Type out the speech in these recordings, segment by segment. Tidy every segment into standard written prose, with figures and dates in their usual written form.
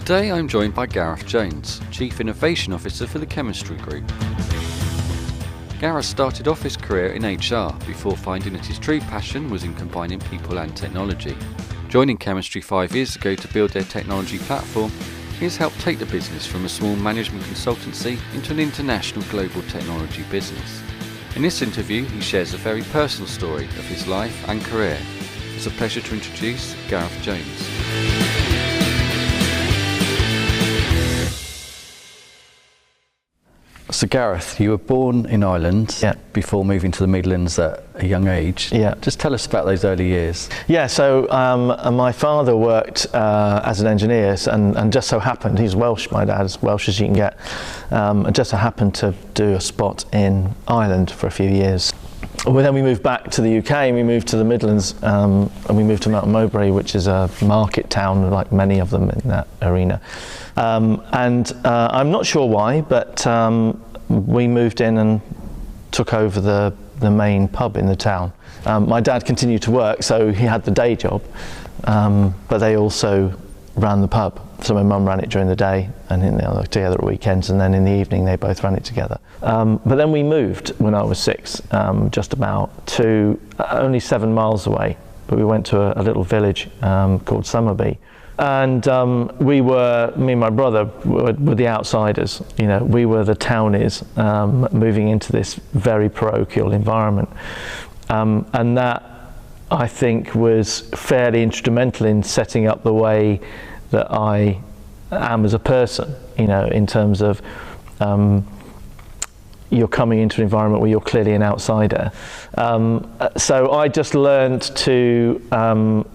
Today I'm joined by Gareth Jones, Chief Innovation Officer for the Chemistry Group. Gareth started off his career in HR before finding that his true passion was in combining people and technology. Joining Chemistry 5 years ago to build their technology platform, he has helped take the business from a small management consultancy into an international global technology business. In this interview, he shares a very personal story of his life and career. It's a pleasure to introduce Gareth Jones. So Gareth, you were born in Ireland before moving to the Midlands at a young age. Yeah. Just tell us about those early years. Yeah, so my father worked as an engineer and just so happened, he's Welsh, my dad, as Welsh as you can get, and just so happened to do a spot in Ireland for a few years. Well, then we moved back to the UK and we moved to the Midlands and we moved to Mountain Mowbray, which is a market town like many of them in that arena. I'm not sure why, but we moved in and took over the main pub in the town. My dad continued to work, so he had the day job, but they also ran the pub. So my mum ran it during the day and together at weekends, and then in the evening they both ran it together. But then we moved when I was 6, just about to only 7 miles away, but we went to a little village called Somerby. And me and my brother were the outsiders, you know, we were the townies moving into this very parochial environment. And that, I think, was fairly instrumental in setting up the way that I am as a person, you know, in terms of you're coming into an environment where you're clearly an outsider. So I just learned to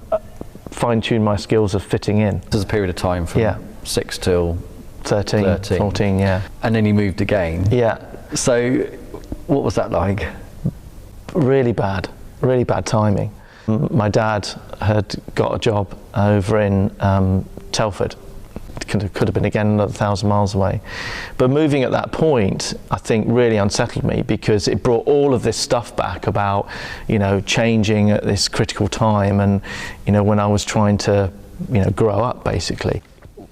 fine-tune my skills of fitting in. There's a period of time from 6 till 13, 14, yeah. And then you moved again. Yeah. So what was that like? Really bad timing. My dad had got a job over in Telford. Could have been again another 1,000 miles away. But moving at that point, I think, really unsettled me because it brought all of this stuff back about, you know, changing at this critical time and, you know, when I was trying to, you know, grow up basically.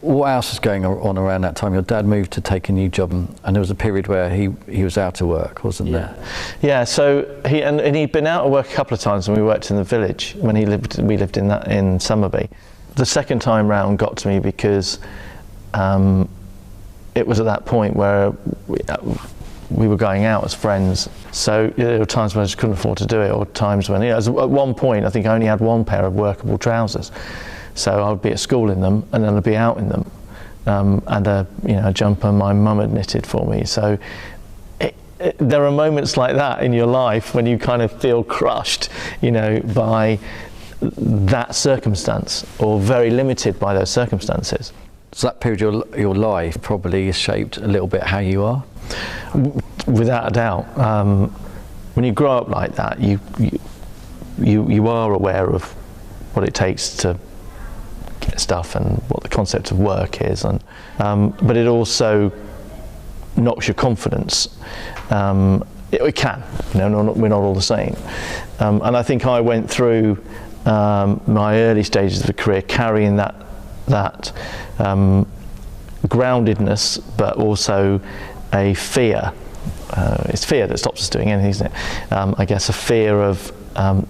What else was going on around that time? Your dad moved to take a new job and there was a period where he was out of work, wasn't there? Yeah, so he'd been out of work a couple of times when we worked in the village, when we lived in Somerby. The second time round got to me because it was at that point where we were going out as friends. So there were times when I just couldn't afford to do it, or times when, you know, at one point I think I only had one pair of workable trousers. So I would be at school in them and then I'd be out in them. And a jumper my mum had knitted for me. So there are moments like that in your life when you kind of feel crushed, you know, by that circumstance, or very limited by those circumstances. So that period of your life probably has shaped a little bit how you are? Without a doubt. When you grow up like that, you are aware of what it takes to get stuff and what the concept of work is, and but it also knocks your confidence. It can, you know, we're not all the same. And I think I went through my early stages of the career carrying that groundedness, but also a fear. It's fear that stops us doing anything, isn't it? I guess a fear of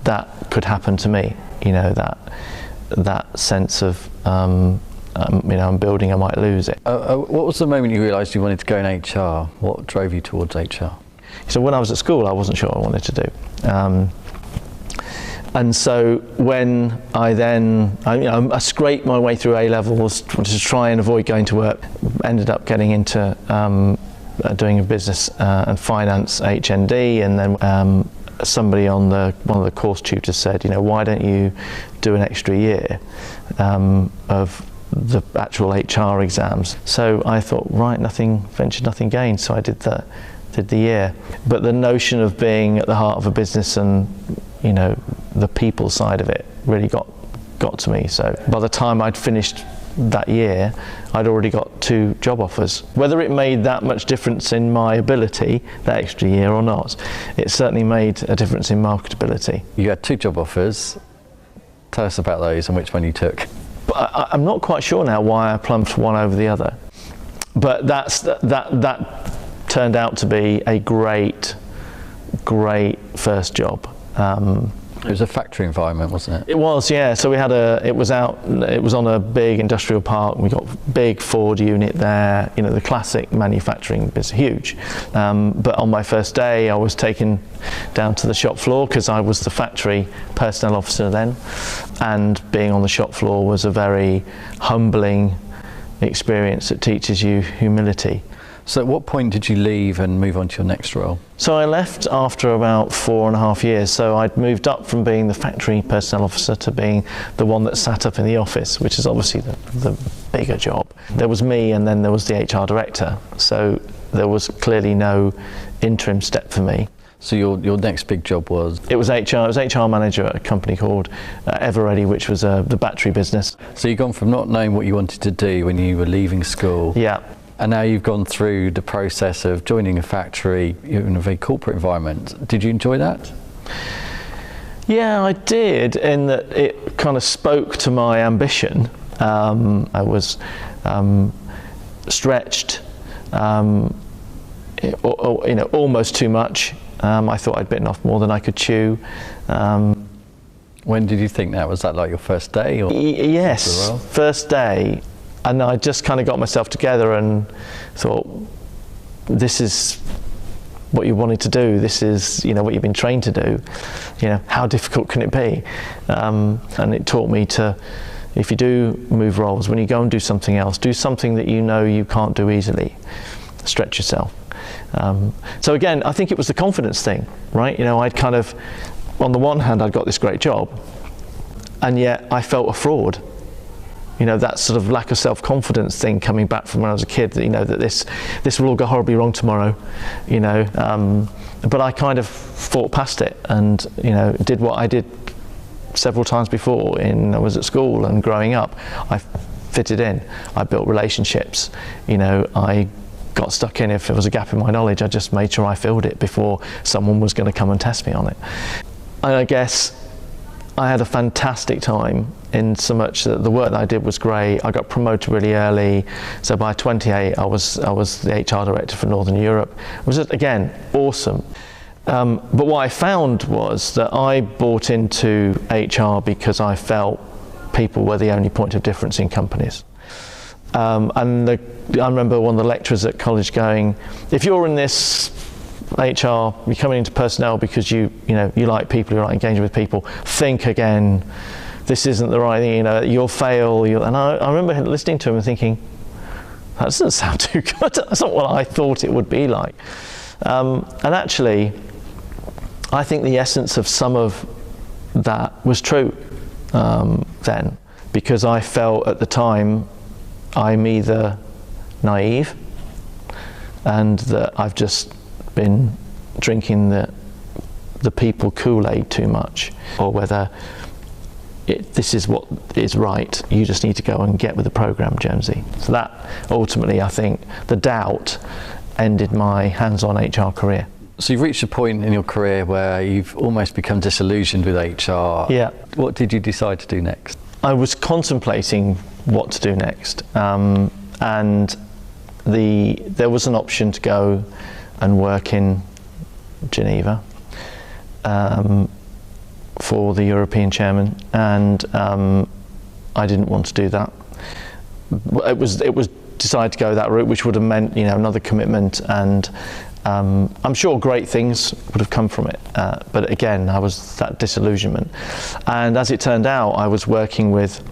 that could happen to me. You know, that sense of you know, I'm building, I might lose it. What was the moment you realised you wanted to go in HR? What drove you towards HR? So when I was at school, I wasn't sure what I wanted to do. And so when I scraped my way through A-levels to try and avoid going to work, ended up getting into doing a business and finance HND, and then somebody on one of the course tutors said, you know, why don't you do an extra year of the actual HR exams? So I thought, right, nothing ventured, nothing gained. So I did the year. But the notion of being at the heart of a business and, you know, the people side of it really got to me. So by the time I'd finished that year, I'd already got 2 job offers. Whether it made that much difference in my ability, that extra year, or not, it certainly made a difference in marketability. You had 2 job offers. Tell us about those and which one you took. I'm not quite sure now why I plumped one over the other, but that turned out to be a great first job. It was a factory environment, wasn't it? It was, yeah. So we had it was on a big industrial park. We got big Ford unit there, the classic manufacturing business, huge. But on my first day, I was taken down to the shop floor because I was the factory personnel officer then. And being on the shop floor was a very humbling experience that teaches you humility. So at what point did you leave and move on to your next role? So I left after about 4.5 years. So I'd moved up from being the factory personnel officer to being the one that sat up in the office, which is obviously the bigger job. There was me and then there was the HR director. So there was clearly no interim step for me. So your next big job was? It was HR. I was HR manager at a company called Everready, which was the battery business. So you've gone from not knowing what you wanted to do when you were leaving school. Yeah. And now you've gone through the process of joining a factory in a very corporate environment. Did you enjoy that? Yeah, I did, in that it kind of spoke to my ambition. I was stretched, almost too much. I thought I'd bitten off more than I could chew. When did you think that? Was that like your first day? Or yes, first day. And I just kind of got myself together and thought, this is what you wanted to do. This is, what you've been trained to do. How difficult can it be? And it taught me to, if you do move roles, when you go and do something else, do something that you can't do easily. Stretch yourself. So again, I think it was the confidence thing, right? I'd kind of, on the one hand, I'd got this great job, and yet I felt a fraud. That sort of lack of self-confidence thing coming back from when I was a kid, that this will all go horribly wrong tomorrow, but I kind of fought past it and, did what I did several times before I was at school and growing up. I fitted in, I built relationships, I got stuck in. If there was a gap in my knowledge, I just made sure I filled it before someone was going to come and test me on it. And I guess I had a fantastic time in so much that the work that I did was great. I got promoted really early. So by 28, I was the HR director for Northern Europe. It was just, again, awesome. But what I found was that I bought into HR because I felt people were the only point of difference in companies. I remember one of the lecturers at college going, if you're in this HR, you're coming into personnel because you like people, you like engaging with people, think again. This isn't the right thing, you'll fail. And I remember listening to him and thinking, that doesn't sound too good. That's not what I thought it would be like. And actually, I think the essence of some of that was true then, because I felt at the time I'm either naive and that I've just been drinking the people Kool-Aid too much, or whether this is what is right, you just need to go and get with the program, Jonesy. So that ultimately, I think, the doubt ended my hands-on HR career. So you've reached a point in your career where you've almost become disillusioned with HR. Yeah. What did you decide to do next? I was contemplating what to do next, and there was an option to go and work in Geneva for the European chairman, and I didn't want to do that. It was decided to go that route, which would have meant another commitment, and I'm sure great things would have come from it, but again, I was that disillusionment. And as it turned out, I was working with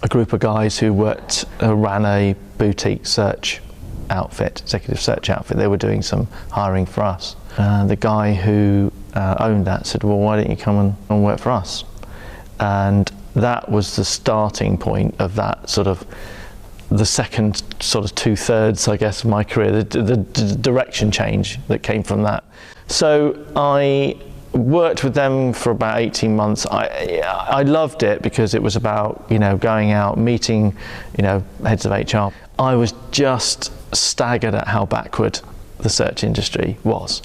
a group of guys who ran a boutique search outfit, executive search outfit. They were doing some hiring for us. The guy who owned that said, well, why don't you come and work for us? And that was the starting point of that sort of the second sort of 2/3, I guess, of my career, the direction change that came from that. So I worked with them for about 18 months. I loved it because it was about, going out, meeting, heads of HR. I was just staggered at how backward the search industry was.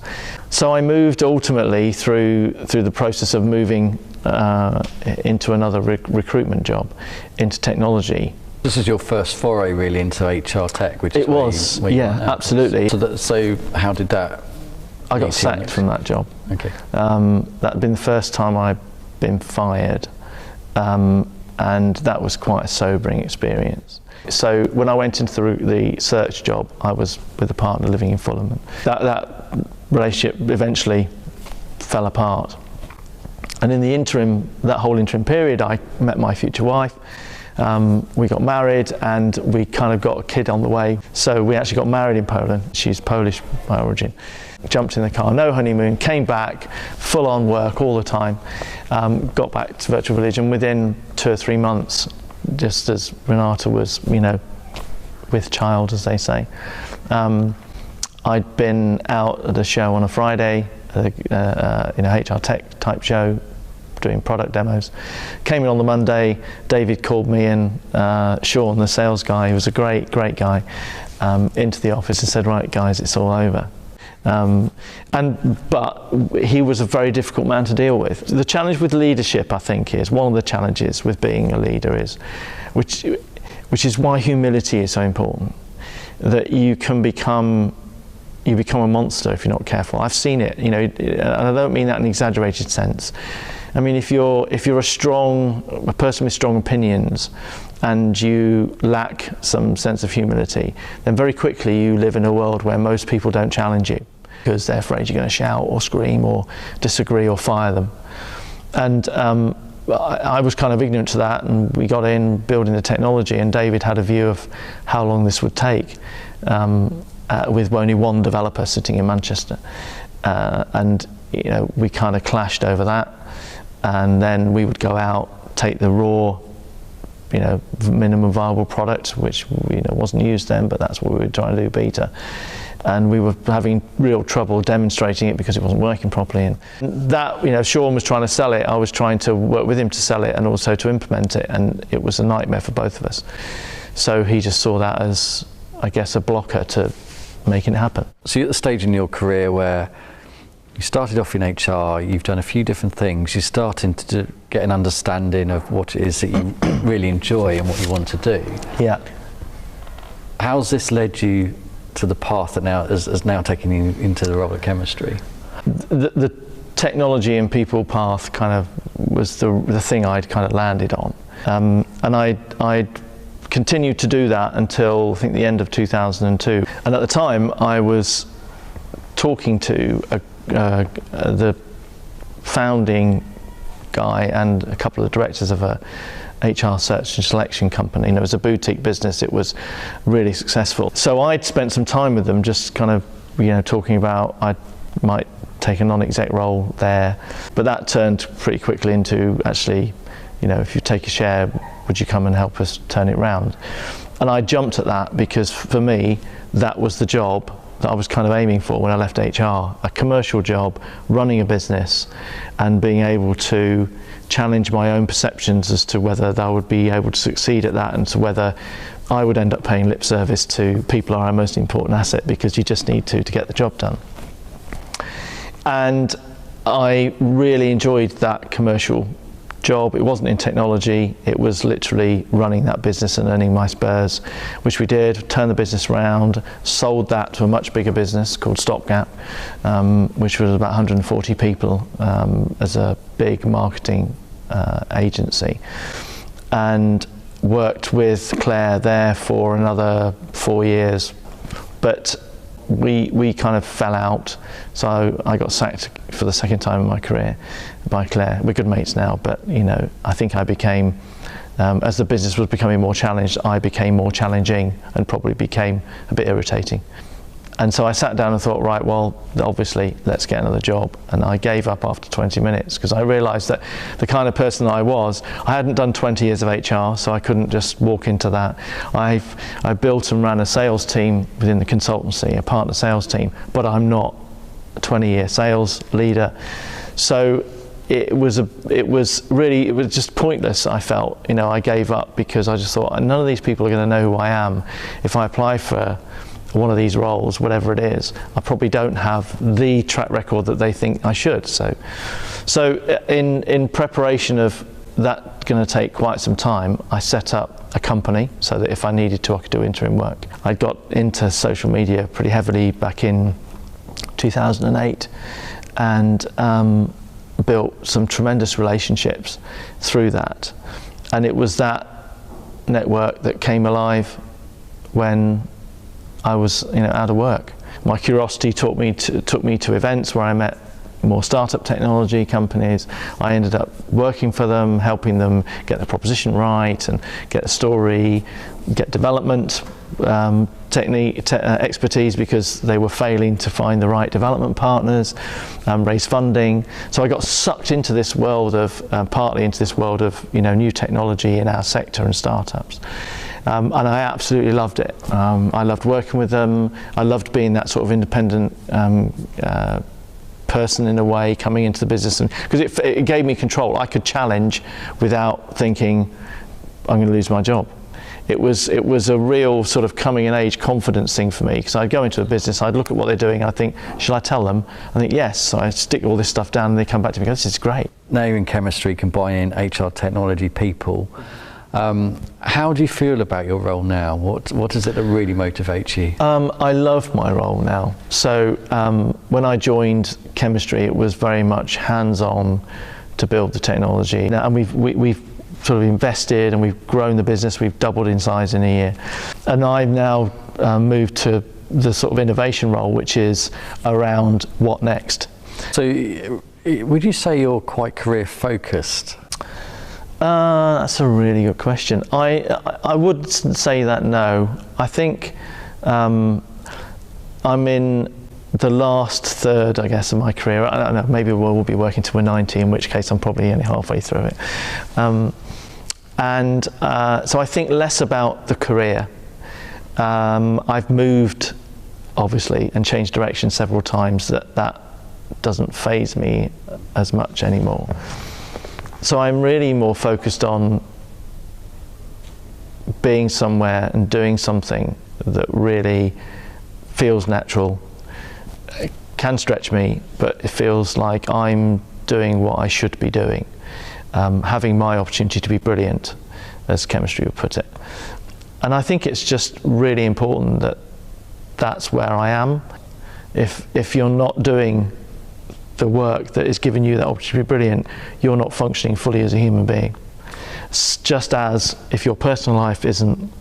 So I moved ultimately through the process of moving into another recruitment job, into technology. This is your first foray really into HR tech, which is it was, yeah, absolutely. So how did that? I got sacked from that job. Okay. That had been the first time I'd been fired, and that was quite a sobering experience. So when I went into the search job, I was with a partner living in Fulham. That relationship eventually fell apart. And in the interim, that whole interim period, I met my future wife. We got married and we kind of got a kid on the way. So we actually got married in Poland. She's Polish by origin. Jumped in the car, no honeymoon, came back, full on work all the time. Got back to Virtual Village, and within 2 or 3 months, just as Renata was, with child, as they say, I'd been out at a show on a Friday, HR tech type show, doing product demos. Came in on the Monday, David called me and Sean, the sales guy, who was a great guy, into the office and said, right guys, it's all over. But he was a very difficult man to deal with. The challenge with leadership, I think, is one of the challenges with being a leader is, which is why humility is so important, that you become a monster if you're not careful. I've seen it, and I don't mean that in an exaggerated sense. I mean, if you're a person with strong opinions and you lack some sense of humility, then very quickly you live in a world where most people don't challenge you because they're afraid you're going to shout or scream or disagree or fire them. And I was kind of ignorant to that, and we got in building the technology, and David had a view of how long this would take with only one developer sitting in Manchester. And we kind of clashed over that. And then we would go out, take the raw, minimum viable product, which wasn't used then, but that's what we were trying to do, beta. And we were having real trouble demonstrating it because it wasn't working properly. And that, Sean was trying to sell it, I was trying to work with him to sell it and also to implement it, and it was a nightmare for both of us. So he just saw that as, I guess, a blocker to making it happen. So you're at the stage in your career where you started off in HR, you've done a few different things, you're starting to get an understanding of what it is that you really enjoy and what you want to do. Yeah. How's this led you to the path that now has now taken you into the role of chemistry? The technology and people path kind of was the thing I'd kind of landed on. And I'd continued to do that until I think the end of 2002. And at the time I was talking to the founding guy and a couple of directors of a HR search and selection company. It was a boutique business. It was really successful. So I'd spent some time with them just kind of, talking about I might take a non-exec role there. But that turned pretty quickly into actually, if you take a share, would you come and help us turn it round? And I jumped at that because for me, that was the job that I was kind of aiming for when I left HR, a commercial job, running a business and being able to challenge my own perceptions as to whether I would be able to succeed at that and to whether I would end up paying lip service to people are our most important asset because you just need to get the job done. And I really enjoyed that commercial job. It wasn't in technology, it was literally running that business and earning my spurs, which we did, turned the business around, sold that to a much bigger business called Stopgap, which was about 140 people as a big marketing agency, and worked with Claire there for another 4 years. But we kind of fell out, so I got sacked for the second time in my career by Claire. We're good mates now, but I think I became, as the business was becoming more challenged, I became more challenging and probably became a bit irritating. And so I sat down and thought, right, well, obviously, let's get another job. And I gave up after 20 minutes because I realised that the kind of person I was, I hadn't done 20 years of HR, so I couldn't just walk into that. I built and ran a sales team within the consultancy, a partner sales team, but I'm not a 20-year sales leader. So it was just pointless, I felt. I gave up because I just thought, none of these people are going to know who I am if I apply for one of these roles, whatever it is, I probably don't have the track record that they think I should. So in preparation of that going to take quite some time, I set up a company so that if I needed to, I could do interim work. I got into social media pretty heavily back in 2008 and built some tremendous relationships through that. And it was that network that came alive when I was, out of work. My curiosity took me to events where I met more startup technology companies. I ended up working for them, helping them get the proposition right and get a story, get development expertise because they were failing to find the right development partners, raise funding. So I got sucked into this world of, partly into this world of, new technology in our sector and startups. And I absolutely loved it. I loved working with them. I loved being that sort of independent person in a way, coming into the business, and because it gave me control. I could challenge without thinking I'm going to lose my job. It was a real sort of coming in age confidence thing for me, because I'd go into a business, I'd look at what they're doing, and I think, shall I tell them? I think yes. So I stick all this stuff down, and they come back to me and go, this is great. Now you're in chemistry, combining HR technology, people. How do you feel about your role now? What is it that really motivates you? I love my role now. So when I joined chemistry, it was very much hands-on to build the technology. And we've sort of invested and we've grown the business. We've doubled in size in a year. And I've now moved to the sort of innovation role, which is around what next. So would you say you're quite career focused? That's a really good question. I would say that no. I think I'm in the last third, I guess, of my career. I don't know, maybe we'll be working till we're 90, in which case I'm probably only halfway through it. So I think less about the career. I've moved, obviously, and changed direction several times. That doesn't faze me as much anymore. So I'm really more focused on being somewhere and doing something that really feels natural. It can stretch me, but it feels like I'm doing what I should be doing, having my opportunity to be brilliant, as chemistry would put it. And I think it's just really important that that's where I am. If you're not doing the work that is giving you that opportunity to be brilliant, you're not functioning fully as a human being. Just as if your personal life isn't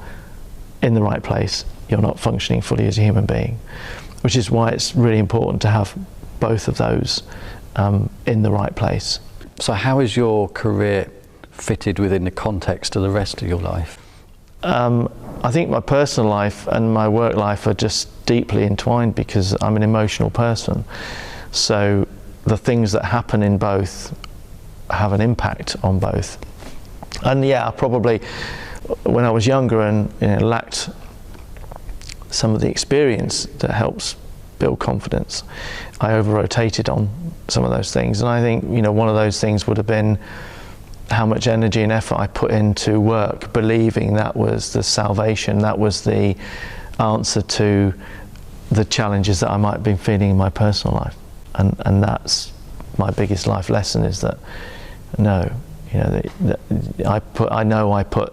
in the right place, you're not functioning fully as a human being, which is why it's really important to have both of those in the right place. So how is your career fitted within the context of the rest of your life? I think my personal life and my work life are just deeply entwined because I'm an emotional person. So the things that happen in both have an impact on both. And yeah, probably when I was younger and lacked some of the experience that helps build confidence, I over-rotated on some of those things. And I think one of those things would have been how much energy and effort I put into work, believing that was the salvation, that was the answer to the challenges that I might have been feeling in my personal life. And that's my biggest life lesson, is that no, I know I put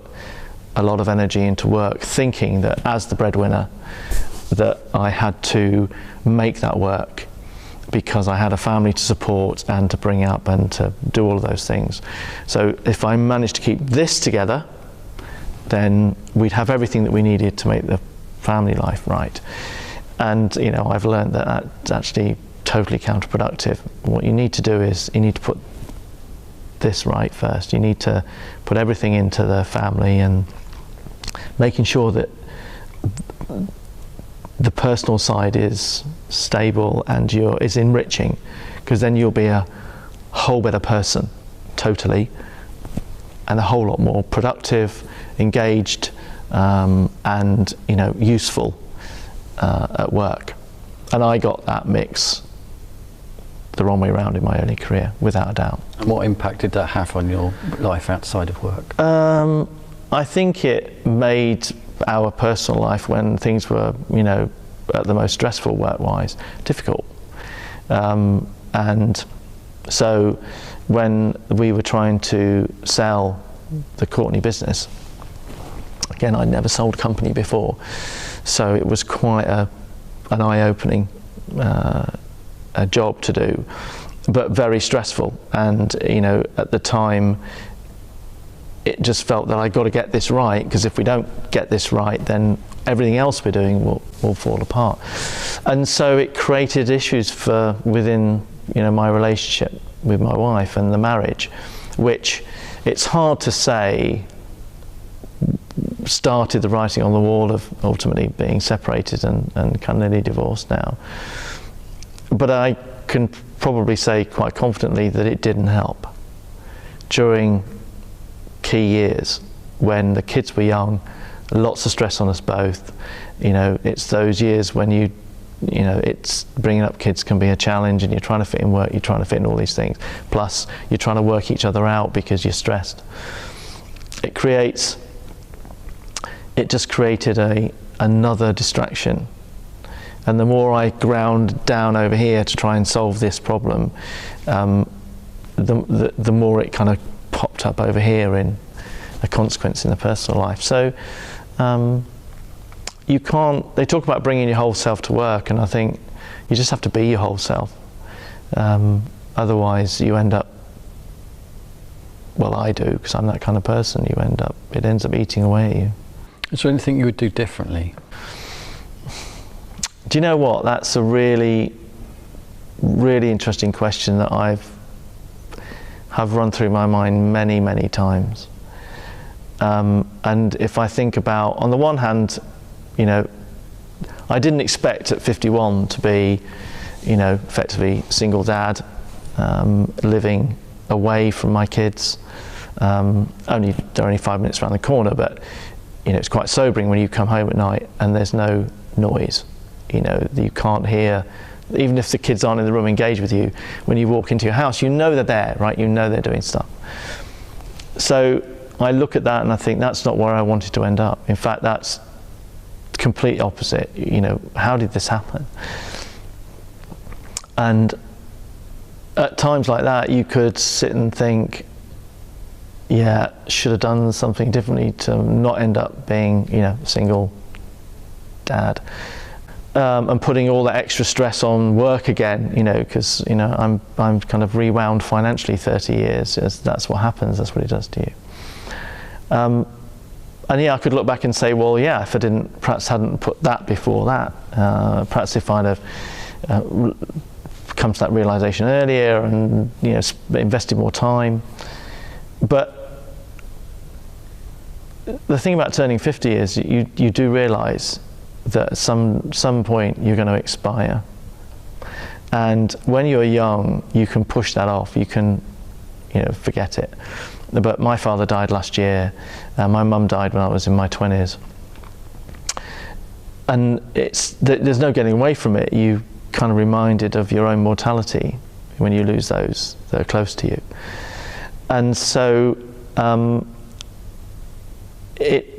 a lot of energy into work, thinking that as the breadwinner that I had to make that work because I had a family to support and to bring up and to do all of those things. So if I managed to keep this together, then we'd have everything that we needed to make the family life right. And I've learned that that's actually totally counterproductive. What you need to do is you need to put this right first. You need to put everything into the family and making sure that the personal side is stable and is enriching, because then you'll be a whole better person, totally, and a whole lot more productive, engaged, and useful at work. And I got that mix the wrong way around in my early career, without a doubt. And what impact did that have on your life outside of work? I think it made our personal life, when things were, at the most stressful work-wise, difficult. And so when we were trying to sell the Courtney business, again, I'd never sold a company before, so it was quite an eye-opening a job to do, but very stressful. And at the time, it just felt that I got to get this right, because if we don't get this right, then everything else we're doing will fall apart. And so it created issues within my relationship with my wife and the marriage, which it's hard to say started the writing on the wall of ultimately being separated and kind of nearly divorced now. But I can probably say quite confidently that it didn't help. During key years when the kids were young, lots of stress on us both. It's those years when it's bringing up kids can be a challenge, and you're trying to fit in work, you're trying to fit in all these things, plus you're trying to work each other out because you're stressed. It just created another distraction. And the more I ground down over here to try and solve this problem, the more it kind of popped up over here in a consequence in the personal life. So you can't, they talk about bringing your whole self to work, and I think you just have to be your whole self. Otherwise you end up, well, I do, because I'm that kind of person, it ends up eating away at you. Is there anything you would do differently? Do you know what? That's a really, really interesting question that have run through my mind many, many times. And if I think about, on the one hand, I didn't expect at 51 to be, effectively single dad, living away from my kids. They're only 5 minutes around the corner, but it's quite sobering when you come home at night and there's no noise. You can't hear, even if the kids aren't in the room engaged with you, when you walk into your house, they're there, right? They're doing stuff. So I look at that and I think that's not where I wanted to end up. In fact, that's the complete opposite. How did this happen? And at times like that, you could sit and think, yeah, should have done something differently to not end up being, single dad. And putting all that extra stress on work again, because I'm kind of rewound financially 30 years. That's what happens. That's what it does to you. And yeah, I could look back and say, well, yeah, if I perhaps hadn't put that before that, perhaps if I'd have come to that realization earlier and invested more time. But the thing about turning 50 is you do realize that at some point you're going to expire, and when you're young you can push that off, you can forget it. But my father died last year, my mum died when I was in my 20s, and there's no getting away from it. You kind of reminded of your own mortality when you lose those that are close to you. And so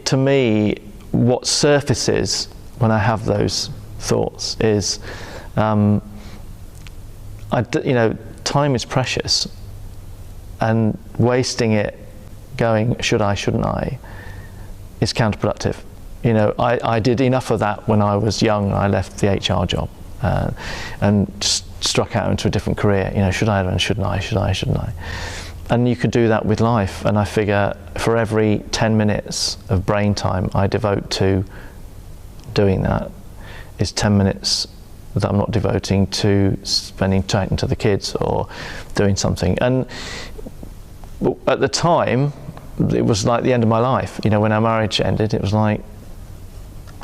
to me, what surfaces when I have those thoughts is, time is precious, and wasting it going, should I, shouldn't I, is counterproductive. I did enough of that when I was young. I left the HR job and struck out into a different career. Should I and shouldn't I, should I, shouldn't I? And you could do that with life. And I figure for every 10 minutes of brain time I devote to doing that is 10 minutes that I'm not devoting to spending time to the kids or doing something. And at the time, it was like the end of my life. When our marriage ended, it was like,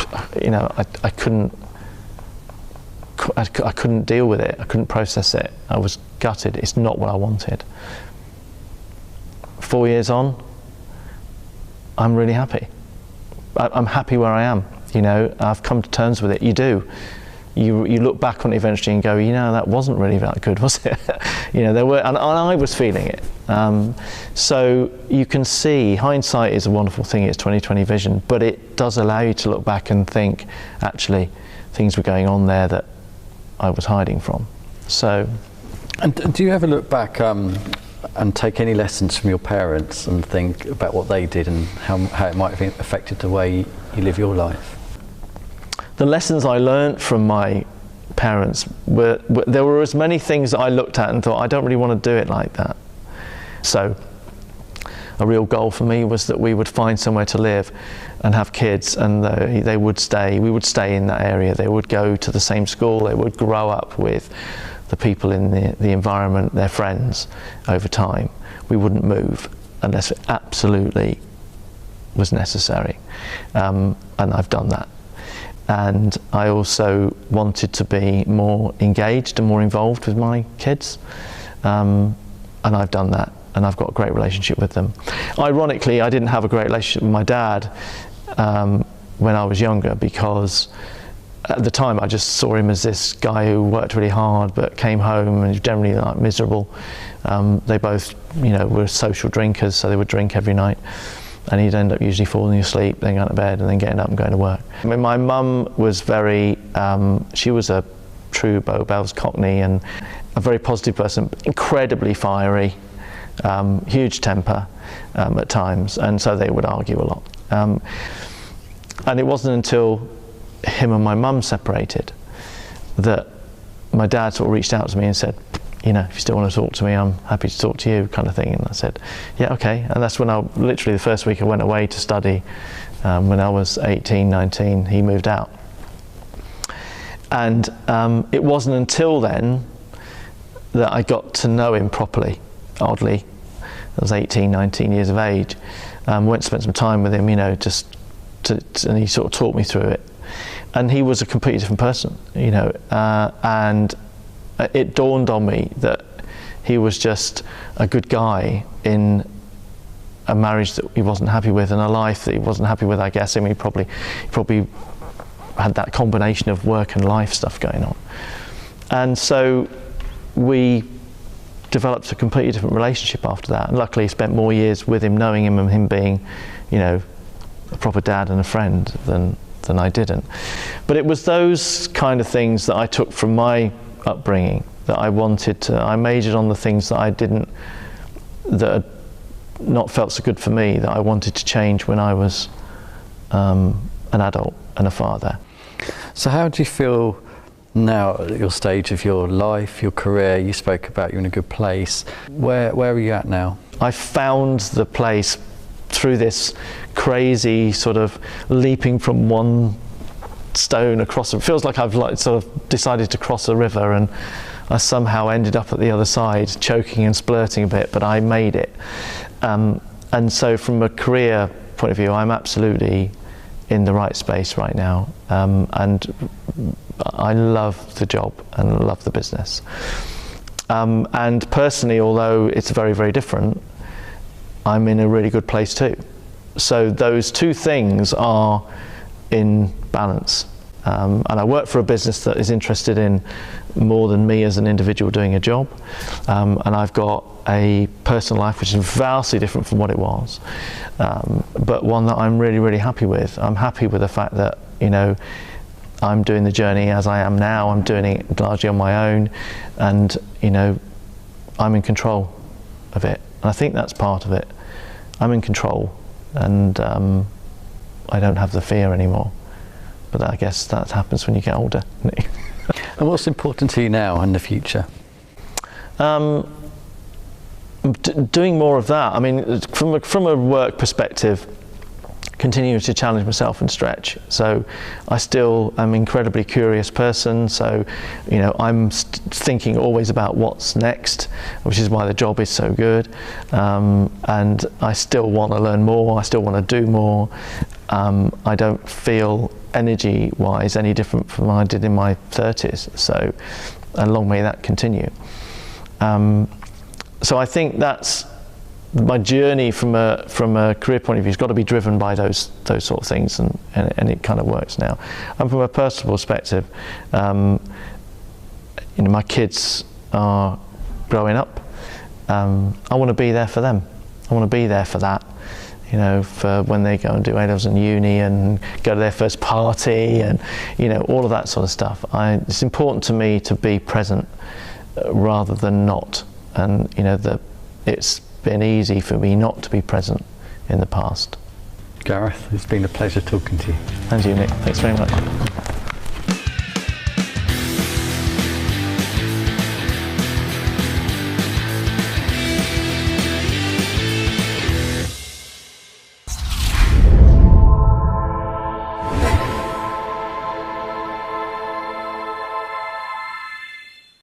I couldn't deal with it. I couldn't process it. I was gutted. It's not what I wanted. 4 years on, I'm really happy. I'm happy where I am. I've come to terms with it. You do. you look back on it eventually and go, that wasn't really that good, was it? There were, and I was feeling it. So you can see, hindsight is a wonderful thing, it's 20/20 vision, but it does allow you to look back and think, actually, things were going on there that I was hiding from. So. And do you ever look back and take any lessons from your parents and think about what they did and how it might have affected the way you live your life? The lessons I learned from my parents there were as many things that I looked at and thought, I don't really want to do it like that. So a real goal for me was that we would find somewhere to live and have kids, and we would stay in that area. They would go to the same school, they would grow up with the people in the environment, their friends, over time. We wouldn't move unless it absolutely was necessary, and I've done that. And I also wanted to be more engaged and more involved with my kids, and I've done that, and I've got a great relationship with them. Ironically, I didn't have a great relationship with my dad when I was younger, because at the time I just saw him as this guy who worked really hard but came home and was generally like miserable. They both, were social drinkers, so they would drink every night, and he'd end up usually falling asleep, then going to bed, and then getting up and going to work. I mean, my mum was she was a true Bow Bells Cockney and a very positive person, incredibly fiery, huge temper at times, and so they would argue a lot. And it wasn't until him and my mum separated that my dad sort of reached out to me and said, if you still want to talk to me, I'm happy to talk to you, kind of thing. And I said, yeah, okay. And that's when literally the first week I went away to study, when I was 18, 19, he moved out. And it wasn't until then that I got to know him properly, oddly. I was 18, 19 years of age. Went to spend some time with him, and he sort of taught me through it. And he was a completely different person, and it dawned on me that he was just a good guy in a marriage that he wasn't happy with and a life that he wasn't happy with, I guess. I mean, he probably had that combination of work and life stuff going on. And so we developed a completely different relationship after that. And luckily, spent more years with him, knowing him and him being, a proper dad and a friend than I didn't. But it was those kind of things that I took from my upbringing that I majored on the things that had not felt so good for me, that I wanted to change when I was an adult and a father. So how do you feel now at your stage of your life, your career? You spoke about you're in a good place. Where are you at now? I found the place through this crazy sort of leaping from one stone across. It feels like I've sort of decided to cross a river, and I somehow ended up at the other side, choking and splurting a bit, but I made it. And so from a career point of view, I'm absolutely in the right space right now, and I love the job and love the business. And personally, although it's very, very different, I'm in a really good place too. So those two things are in balance. And I work for a business that is interested in more than me as an individual doing a job. And I've got a personal life which is vastly different from what it was, but one that I'm really, really happy with. I'm happy with the fact that, I'm doing the journey as I am now. I'm doing it largely on my own, and, I'm in control of it. And I think that's part of it. I'm in control, and I don't have the fear anymore. But I guess that happens when you get older. And what's important to you now and the future? Doing more of that. I mean, from a work perspective, continuing to challenge myself and stretch. So I still am an incredibly curious person. So, I'm thinking always about what's next, which is why the job is so good. And I still want to learn more. I still want to do more. I don't feel energy-wise any different from what I did in my 30s. So, and long may that continue. So I think that's my journey from a career point of view has got to be driven by those sort of things, and it kind of works now. And from a personal perspective, my kids are growing up. I want to be there for them. I want to be there for that, for when they go and do A-levels in uni and go to their first party, and all of that sort of stuff. It's important to me to be present rather than not, and it's been easy for me not to be present in the past. Gareth, it's been a pleasure talking to you. And you, Nick. Thanks very much.